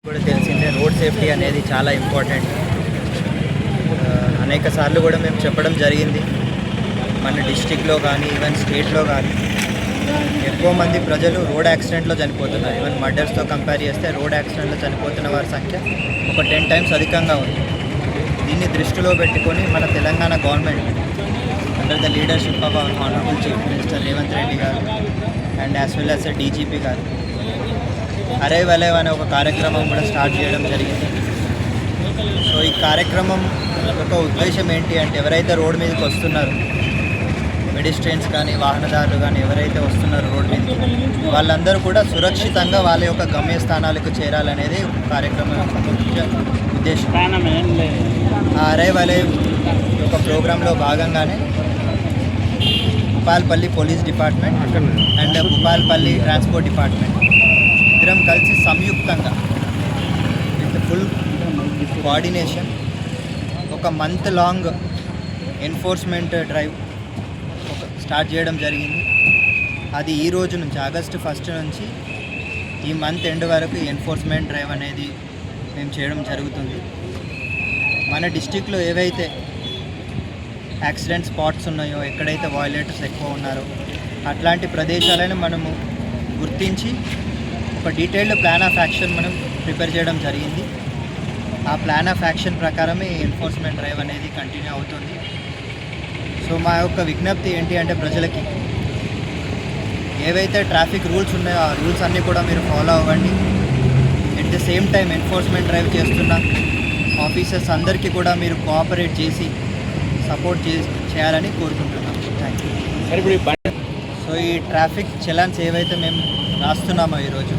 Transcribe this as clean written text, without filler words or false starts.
కూడా తెలిసిందే road safety అనేది చాలా ఇంపార్టెంట్. అనేక సార్లు కూడా మేము చెప్పడం జరిగింది. మన డిస్టిక్లో కానీ ఈవెన్ స్టేట్లో కానీ ఎక్కువ మంది ప్రజలు రోడ్ యాక్సిడెంట్లో చనిపోతున్నారు. ఈవెన్ మర్డర్స్తో కంపేర్ చేస్తే రోడ్ యాక్సిడెంట్లో చనిపోతున్న వారి సంఖ్య ఒక 10 times అధికంగా ఉంది. దీన్ని దృష్టిలో పెట్టుకొని మన Telangana government under the leadership of our honourable chief minister Revanth Reddy గారు and as well as DGP గారు అరైవ్ అలైవ్ అనే ఒక కార్యక్రమం కూడా స్టార్ట్ చేయడం జరిగింది. సో ఈ కార్యక్రమం ఒక ఉద్దేశం ఏంటి అంటే ఎవరైతే రోడ్ మీదకి వస్తున్నారో పెడిస్ట్రియన్స్ కానీ వాహనదారులు కానీ ఎవరైతే వస్తున్నారో రోడ్ మీదకి వాళ్ళందరూ కూడా సురక్షితంగా వాళ్ళ యొక్క గమ్యస్థానాలకు చేరాలనేది కార్యక్రమం యొక్క ముఖ్య ఉద్దేశం. ఆ అరైవ్ అలైవ్ ఒక ప్రోగ్రాంలో భాగంగానే Bhupalpalli police department and Bhupalpalli transport department ఇద్దరం కలిసి సంయుక్తంగా విత్ ఫుల్ కోఆర్డినేషన్ ఒక month long enforcement drive start చేయడం జరిగింది. అది ఈ రోజు నుంచి August 1st నుంచి ఈ మంత్ ఎండ్ వరకు ఎన్ఫోర్స్మెంట్ డ్రైవ్ అనేది మేము చేయడం జరుగుతుంది. మన డిస్టిక్లో ఏవైతే యాక్సిడెంట్ స్పాట్స్ ఉన్నాయో, ఎక్కడైతే వయలేటర్స్ ఎక్కువ ఉన్నారో అట్లాంటి ప్రదేశాలను మనము గుర్తించి ఒక డీటెయిల్డ్ ప్లాన్ ఆఫ్ యాక్షన్ మనం ప్రిపేర్ చేయడం జరిగింది. ఆ ప్లాన్ ఆఫ్ యాక్షన్ ప్రకారమే ఎన్ఫోర్స్మెంట్ డ్రైవ్ అనేది కంటిన్యూ అవుతుంది. సో మా యొక్క విజ్ఞప్తి ఏంటి అంటే ప్రజలకి ఏవైతే ట్రాఫిక్ రూల్స్ ఉన్నాయో ఆ రూల్స్ అన్నీ కూడా మీరు ఫాలో అవ్వండి. At the same time enforcement drive చేస్తున్న ఆఫీసర్స్ అందరికీ కూడా మీరు కోఆపరేట్ చేసి సపోర్ట్ చేయాలని కోరుకుంటున్నాం. Thank you. సో ఈ ట్రాఫిక్ చలాన్స్ ఏవైతే మేము రాస్తున్నామో ఈరోజు